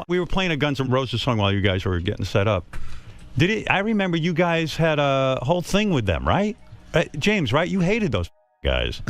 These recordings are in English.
We were playing a Guns N' Roses song while you guys were getting set up. I remember you guys had a whole thing with them, right? James, right? You hated those guys.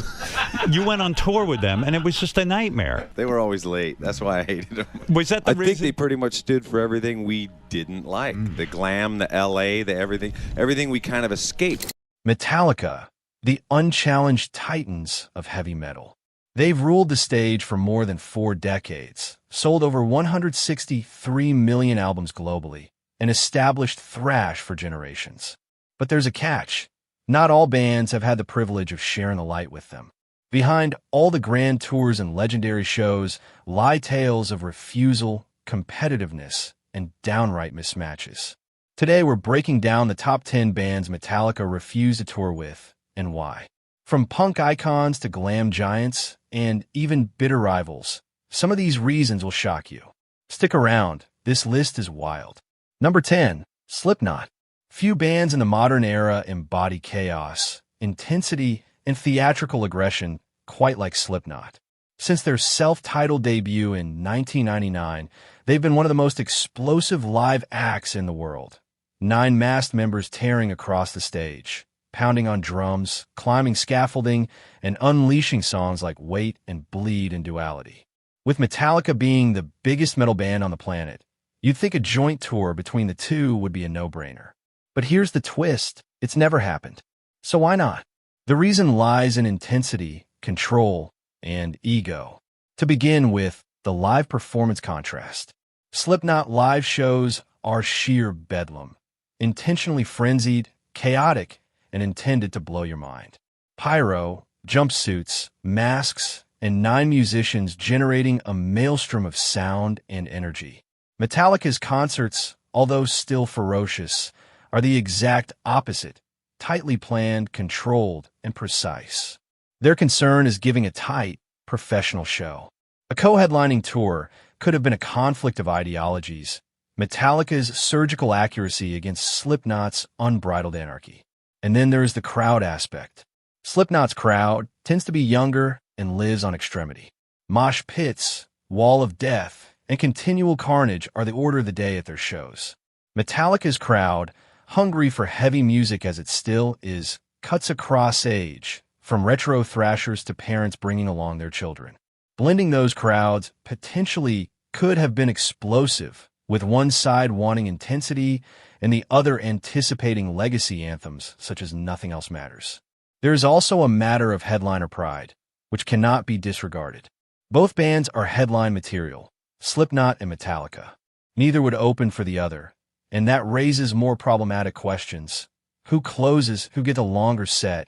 You went on tour with them, and it was just a nightmare. They were always late. That's why I hated them. Was that the reason? I think they pretty much stood for everything we didn't like. The glam, the L.A., the everything we kind of escaped. Metallica, the unchallenged titans of heavy metal. They've ruled the stage for more than 4 decades, sold over 163 million albums globally, and established thrash for generations. But there's a catch. Not all bands have had the privilege of sharing the light with them. Behind all the grand tours and legendary shows lie tales of refusal, competitiveness, and downright mismatches. Today we're breaking down the top 10 bands Metallica refused to tour with, and why. From punk icons to glam giants, and even bitter rivals, some of these reasons will shock you. Stick around, this list is wild. Number 10. Slipknot. Few bands in the modern era embody chaos, intensity, and theatrical aggression quite like Slipknot. Since their self-titled debut in 1999, they've been one of the most explosive live acts in the world. 9 masked members tearing across the stage, pounding on drums, climbing scaffolding, and unleashing songs like Wait and Bleed in Duality. With Metallica being the biggest metal band on the planet, you'd think a joint tour between the two would be a no-brainer. But here's the twist. It's never happened. So why not? The reason lies in intensity, control, and ego. To begin with, the live performance contrast. Slipknot live shows are sheer bedlam. Intentionally frenzied, chaotic, and intended to blow your mind. Pyro, jumpsuits, masks, and 9 musicians generating a maelstrom of sound and energy. Metallica's concerts, although still ferocious, are the exact opposite, tightly planned, controlled, and precise. Their concern is giving a tight, professional show. A co-headlining tour could have been a conflict of ideologies. Metallica's surgical accuracy against Slipknot's unbridled anarchy. And then there is the crowd aspect. Slipknot's crowd tends to be younger and lives on extremity. Mosh pits, wall of death, and continual carnage are the order of the day at their shows. Metallica's crowd, hungry for heavy music as it still is, cuts across age, from retro thrashers to parents bringing along their children. Blending those crowds potentially could have been explosive, with one side wanting intensity and the other anticipating legacy anthems such as Nothing Else Matters. There is also a matter of headliner pride, which cannot be disregarded. Both bands are headline material, Slipknot and Metallica. Neither would open for the other, and that raises more problematic questions. Who closes, who gets a longer set,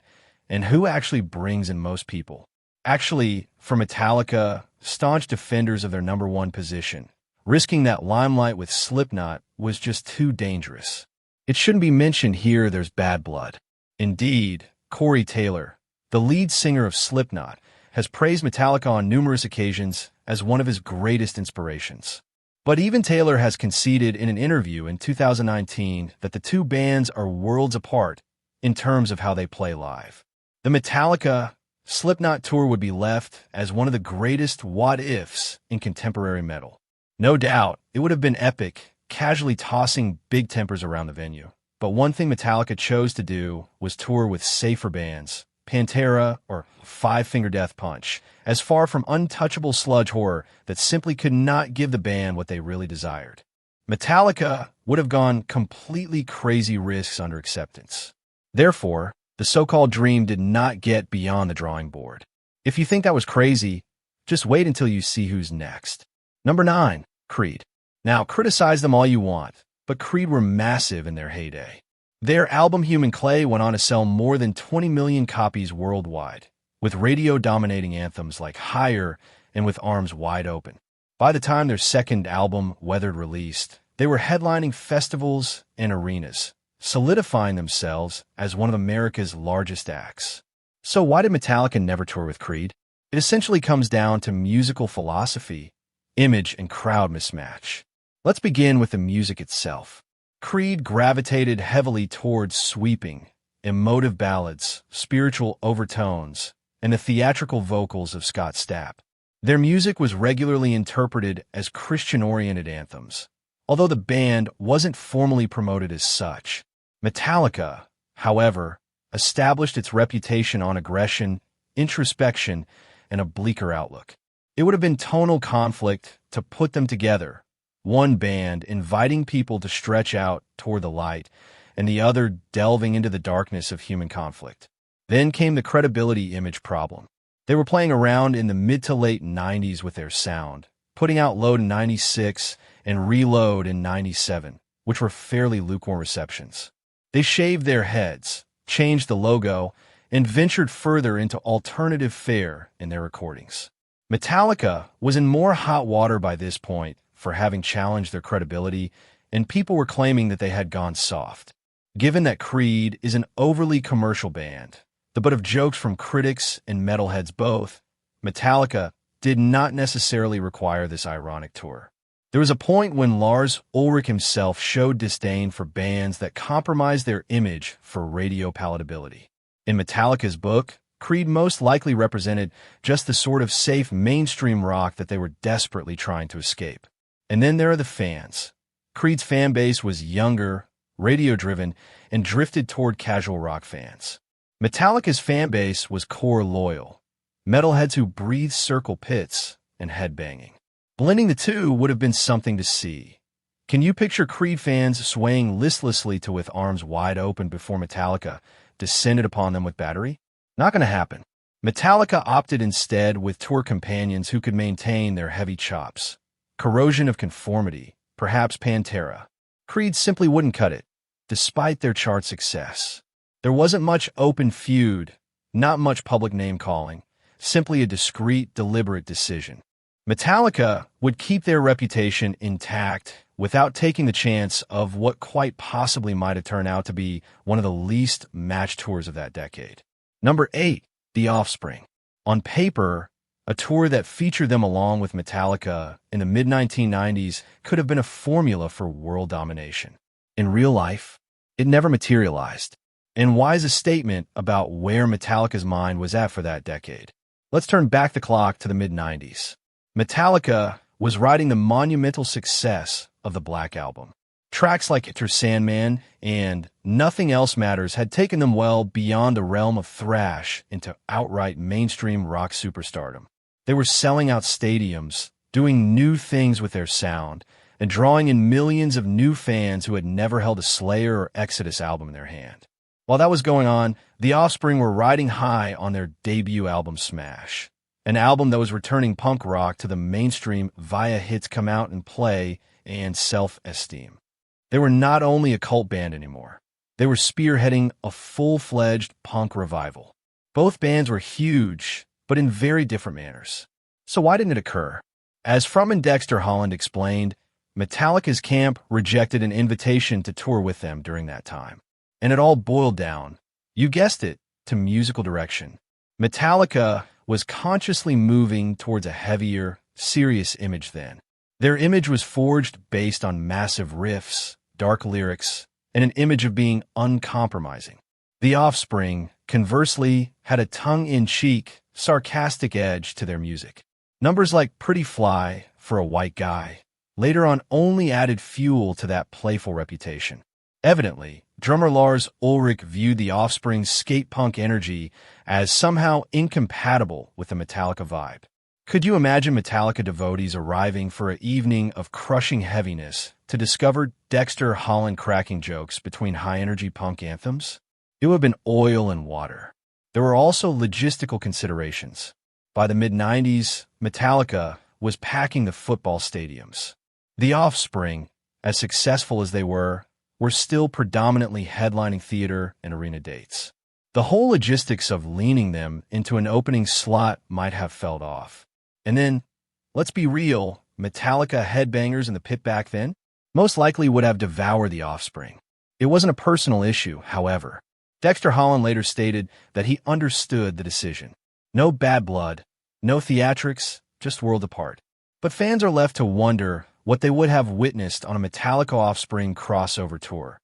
and who actually brings in most people? Actually, for Metallica, staunch defenders of their number 1 position, risking that limelight with Slipknot was just too dangerous. It shouldn't be mentioned here there's bad blood. Indeed, Corey Taylor, the lead singer of Slipknot, has praised Metallica on numerous occasions as one of his greatest inspirations. But even Taylor has conceded in an interview in 2019 that the two bands are worlds apart in terms of how they play live. The Metallica-Slipknot tour would be left as one of the greatest what-ifs in contemporary metal. No doubt, it would have been epic, casually tossing big tempers around the venue. But one thing Metallica chose to do was tour with safer bands, Pantera or Five Finger Death Punch, as far from untouchable sludge horror that simply could not give the band what they really desired. Metallica would have gone completely crazy risks under acceptance. Therefore, the so-called dream did not get beyond the drawing board. If you think that was crazy, just wait until you see who's next. Number 9, Creed. Now, criticize them all you want, but Creed were massive in their heyday. Their album Human Clay went on to sell more than 20 million copies worldwide, with radio-dominating anthems like Higher and With Arms Wide Open. By the time their second album, Weathered, released, they were headlining festivals and arenas, solidifying themselves as one of America's largest acts. So why did Metallica never tour with Creed? It essentially comes down to musical philosophy, image, and crowd mismatch. Let's begin with the music itself. Creed gravitated heavily towards sweeping, emotive ballads, spiritual overtones, and the theatrical vocals of Scott Stapp. Their music was regularly interpreted as Christian-oriented anthems, although the band wasn't formally promoted as such. Metallica, however, established its reputation on aggression, introspection, and a bleaker outlook. It would have been tonal conflict to put them together, one band inviting people to stretch out toward the light, and the other delving into the darkness of human conflict. Then came the credibility image problem. They were playing around in the mid to late 90s with their sound, putting out Load in 96 and Reload in 97, which were fairly lukewarm receptions. They shaved their heads, changed the logo, and ventured further into alternative fare in their recordings. Metallica was in more hot water by this point for having challenged their credibility, and people were claiming that they had gone soft. Given that Creed is an overly commercial band, the butt of jokes from critics and metalheads both, Metallica did not necessarily require this ironic tour. There was a point when Lars Ulrich himself showed disdain for bands that compromised their image for radio palatability. In Metallica's book, Creed most likely represented just the sort of safe mainstream rock that they were desperately trying to escape. And then there are the fans. Creed's fan base was younger, radio-driven, and drifted toward casual rock fans. Metallica's fan base was core loyal, metalheads who breathed circle pits and headbanging. Blending the two would have been something to see. Can you picture Creed fans swaying listlessly to With Arms Wide Open before Metallica descended upon them with battery? Not going to happen. Metallica opted instead with tour companions who could maintain their heavy chops. Corrosion of Conformity, perhaps Pantera. Creed simply wouldn't cut it, despite their chart success. There wasn't much open feud, not much public name-calling, simply a discreet, deliberate decision. Metallica would keep their reputation intact without taking the chance of what quite possibly might have turned out to be one of the least matched tours of that decade. Number 8, The Offspring. On paper, a tour that featured them along with Metallica in the mid-1990s could have been a formula for world domination. In real life, it never materialized. And why is a statement about where Metallica's mind was at for that decade? Let's turn back the clock to the mid-90s. Metallica was riding the monumental success of the Black Album. Tracks like Enter Sandman and Nothing Else Matters had taken them well beyond the realm of thrash into outright mainstream rock superstardom. They were selling out stadiums, doing new things with their sound, and drawing in millions of new fans who had never held a Slayer or Exodus album in their hand. While that was going on, The Offspring were riding high on their debut album Smash, an album that was returning punk rock to the mainstream via hits Come Out and Play and Self-Esteem. They were not only a cult band anymore, they were spearheading a full-fledged punk revival. Both bands were huge, but in very different manners. So why didn't it occur? As Frum and Dexter Holland explained, Metallica's camp rejected an invitation to tour with them during that time. And it all boiled down, you guessed it, to musical direction. Metallica was consciously moving towards a heavier, serious image then. Their image was forged based on massive riffs, dark lyrics, and an image of being uncompromising. The Offspring, conversely, had a tongue-in-cheek, sarcastic edge to their music. Numbers like Pretty Fly, For a White Guy, later on only added fuel to that playful reputation. Evidently, drummer Lars Ulrich viewed the Offspring's skate punk energy as somehow incompatible with the Metallica vibe. Could you imagine Metallica devotees arriving for an evening of crushing heaviness to discover Dexter Holland cracking jokes between high-energy punk anthems? It would have been oil and water. There were also logistical considerations. By the mid-90s, Metallica was packing the football stadiums. The Offspring, as successful as they were still predominantly headlining theater and arena dates. The whole logistics of leaning them into an opening slot might have felt off. And then, let's be real, Metallica headbangers in the pit back then most likely would have devoured the Offspring. It wasn't a personal issue, however. Dexter Holland later stated that he understood the decision. No bad blood, no theatrics, just worlds apart. But fans are left to wonder what they would have witnessed on a Metallica Offspring crossover tour.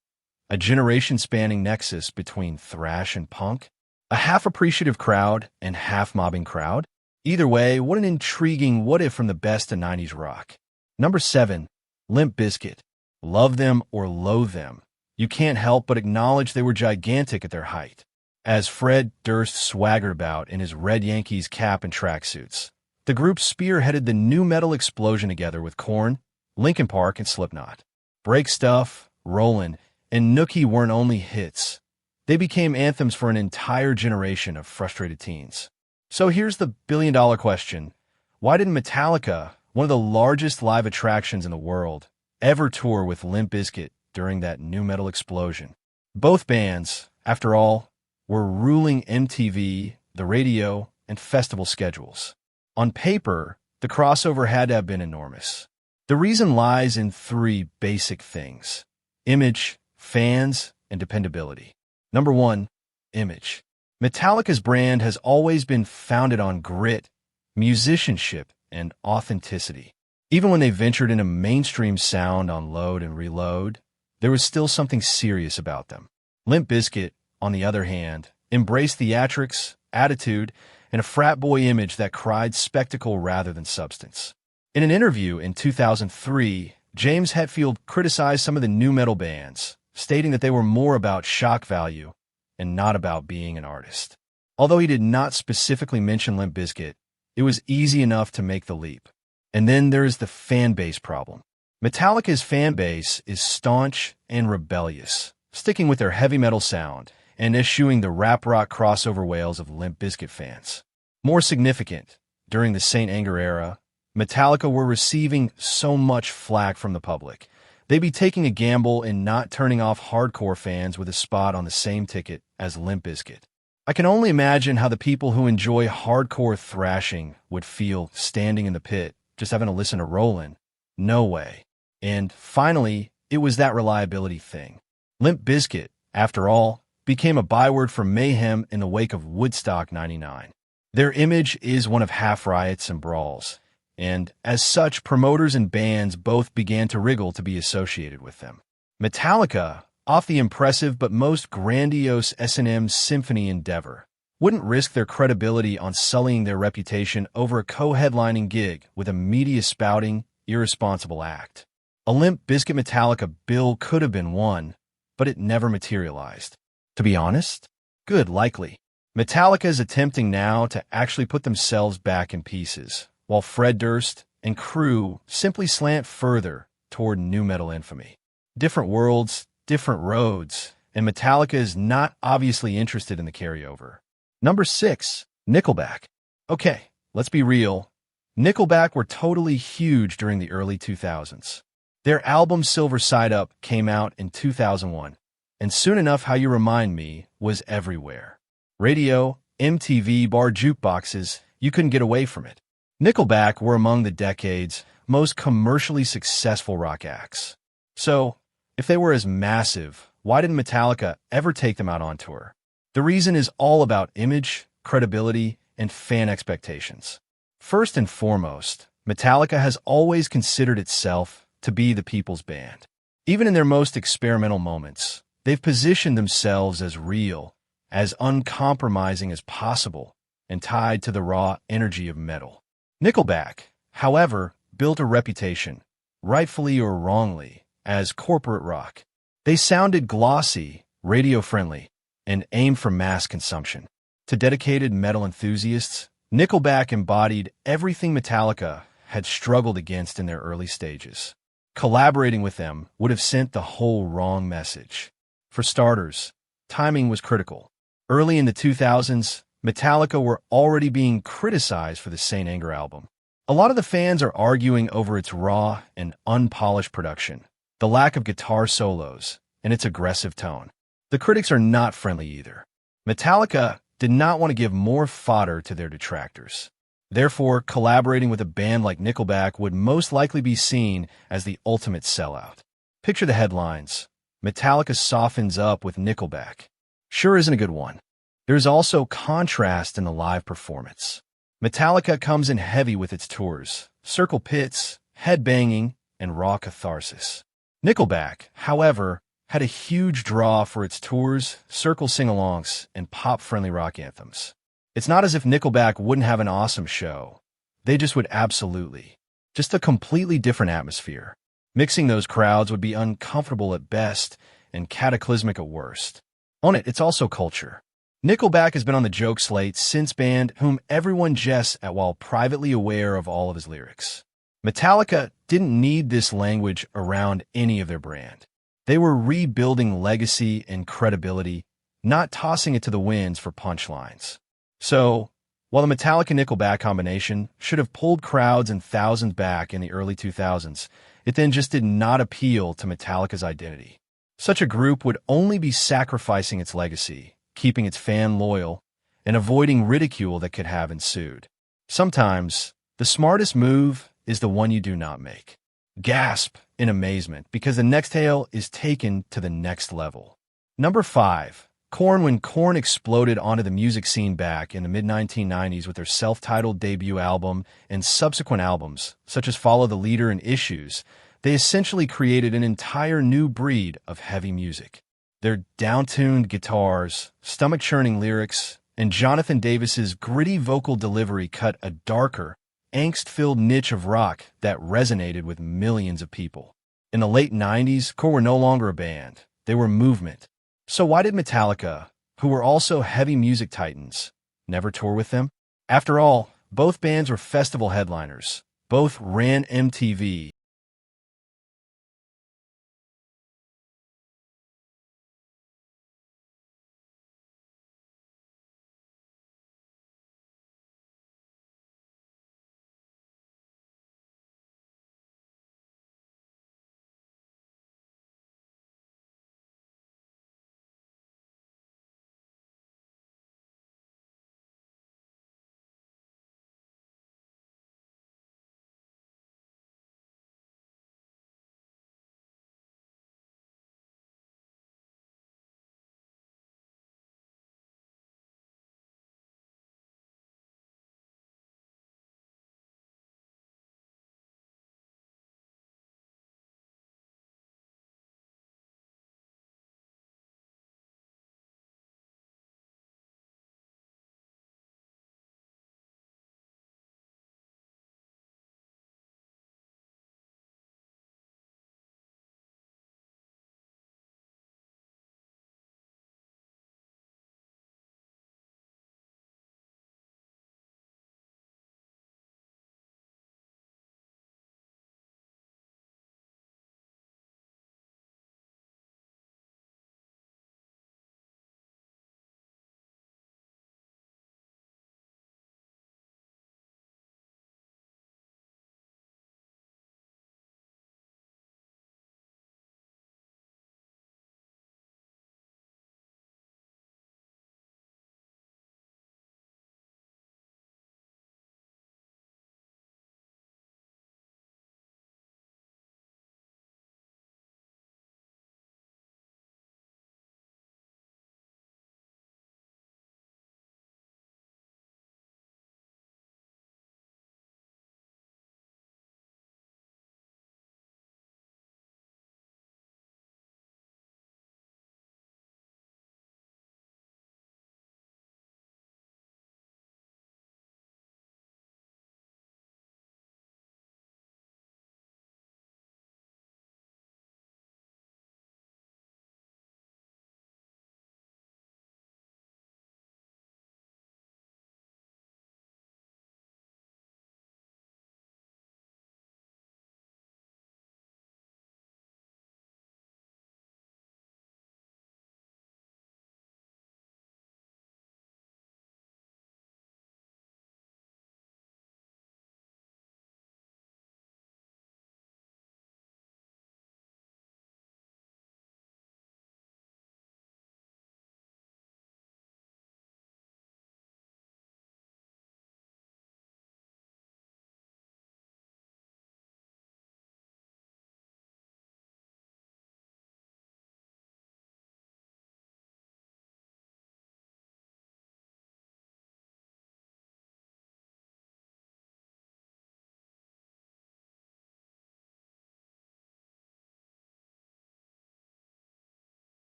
A generation-spanning nexus between thrash and punk? A half-appreciative crowd and half-mobbing crowd? Either way, what an intriguing what if from the best of 90s rock. Number 7. Limp Bizkit. Love them or loathe them, you can't help but acknowledge they were gigantic at their height. As Fred Durst swaggered about in his Red Yankees cap and tracksuits, the group spearheaded the nu metal explosion together with Korn, Linkin Park, and Slipknot. Break Stuff, Rollin', and Nookie weren't only hits. They became anthems for an entire generation of frustrated teens. So here's the billion-dollar question. Why didn't Metallica, one of the largest live attractions in the world, ever tour with Limp Bizkit during that nu metal explosion? Both bands, after all, were ruling MTV, the radio, and festival schedules. On paper, the crossover had to have been enormous. The reason lies in 3 basic things: image, fans, and dependability. Number 1, image. Metallica's brand has always been founded on grit, musicianship, and authenticity. Even when they ventured into mainstream sound on Load and Reload, there was still something serious about them. Limp Bizkit, on the other hand, embraced theatrics, attitude, and a frat boy image that cried spectacle rather than substance. In an interview in 2003, James Hetfield criticized some of the nu metal bands, stating that they were more about shock value and not about being an artist. Although he did not specifically mention Limp Bizkit, it was easy enough to make the leap. And then there is the fan base problem. Metallica's fan base is staunch and rebellious, sticking with their heavy metal sound and eschewing the rap rock crossover wails of Limp Bizkit fans. More significant, during the Saint Anger era, Metallica were receiving so much flack from the public. They'd be taking a gamble and not turning off hardcore fans with a spot on the same ticket as Limp Bizkit. I can only imagine how the people who enjoy hardcore thrashing would feel standing in the pit, just having to listen to Rollin'. No way. And finally, it was that reliability thing. Limp Bizkit, after all, became a byword for mayhem in the wake of Woodstock 99. Their image is one of half riots and brawls, and as such, promoters and bands both began to wriggle to be associated with them. Metallica, off the impressive but most grandiose S&M symphony endeavor, wouldn't risk their credibility on sullying their reputation over a co-headlining gig with a media-spouting, irresponsible act. A Limp Bizkit Metallica bill could have been won, but it never materialized. To be honest, good likely. Metallica is attempting now to actually put themselves back in pieces, while Fred Durst and crew simply slant further toward nu metal infamy. Different worlds, different roads, and Metallica is not obviously interested in the carryover. Number 6, Nickelback. Okay, let's be real. Nickelback were totally huge during the early 2000s. Their album Silver Side Up came out in 2001, and soon enough How You Remind Me was everywhere. Radio, MTV, bar jukeboxes, you couldn't get away from it. Nickelback were among the decade's most commercially successful rock acts. So, if they were as massive, why didn't Metallica ever take them out on tour? The reason is all about image, credibility, and fan expectations. First and foremost, Metallica has always considered itself to be the people's band. Even in their most experimental moments, they've positioned themselves as real, as uncompromising as possible, and tied to the raw energy of metal. Nickelback, however, built a reputation, rightfully or wrongly, as corporate rock. They sounded glossy, radio-friendly, and aimed for mass consumption. To dedicated metal enthusiasts, Nickelback embodied everything Metallica had struggled against in their early stages. Collaborating with them would have sent the whole wrong message. For starters, timing was critical. Early in the 2000s, Metallica were already being criticized for the Saint Anger album. A lot of the fans are arguing over its raw and unpolished production, the lack of guitar solos, and its aggressive tone. The critics are not friendly either. Metallica did not want to give more fodder to their detractors. Therefore, collaborating with a band like Nickelback would most likely be seen as the ultimate sellout. Picture the headlines. Metallica softens up with Nickelback. Sure isn't a good one. There's also contrast in the live performance. Metallica comes in heavy with its tours, circle pits, headbanging, and raw catharsis. Nickelback, however, had a huge draw for its tours, circle sing-alongs, and pop-friendly rock anthems. It's not as if Nickelback wouldn't have an awesome show. They just would absolutely. Just a completely different atmosphere. Mixing those crowds would be uncomfortable at best and cataclysmic at worst. On it, it's also culture. Nickelback has been on the joke slate since band whom everyone jests at while privately aware of all of his lyrics. Metallica didn't need this language around any of their brand. They were rebuilding legacy and credibility, not tossing it to the winds for punchlines. So, while the Metallica-Nickelback combination should have pulled crowds and thousands back in the early 2000s, it then just did not appeal to Metallica's identity. Such a group would only be sacrificing its legacy, keeping its fan loyal, and avoiding ridicule that could have ensued. Sometimes, the smartest move is the one you do not make. Gasp in amazement because the next tale is taken to the next level. Number 5. Korn. When Korn exploded onto the music scene back in the mid-1990s with their self-titled debut album and subsequent albums, such as Follow the Leader and Issues, they essentially created an entire new breed of heavy music. Their down-tuned guitars, stomach-churning lyrics, and Jonathan Davis's gritty vocal delivery cut a darker, angst-filled niche of rock that resonated with millions of people. In the late 90s, Korn were no longer a band. They were a movement. So why did Metallica, who were also heavy music titans, never tour with them? After all, both bands were festival headliners. Both ran MTV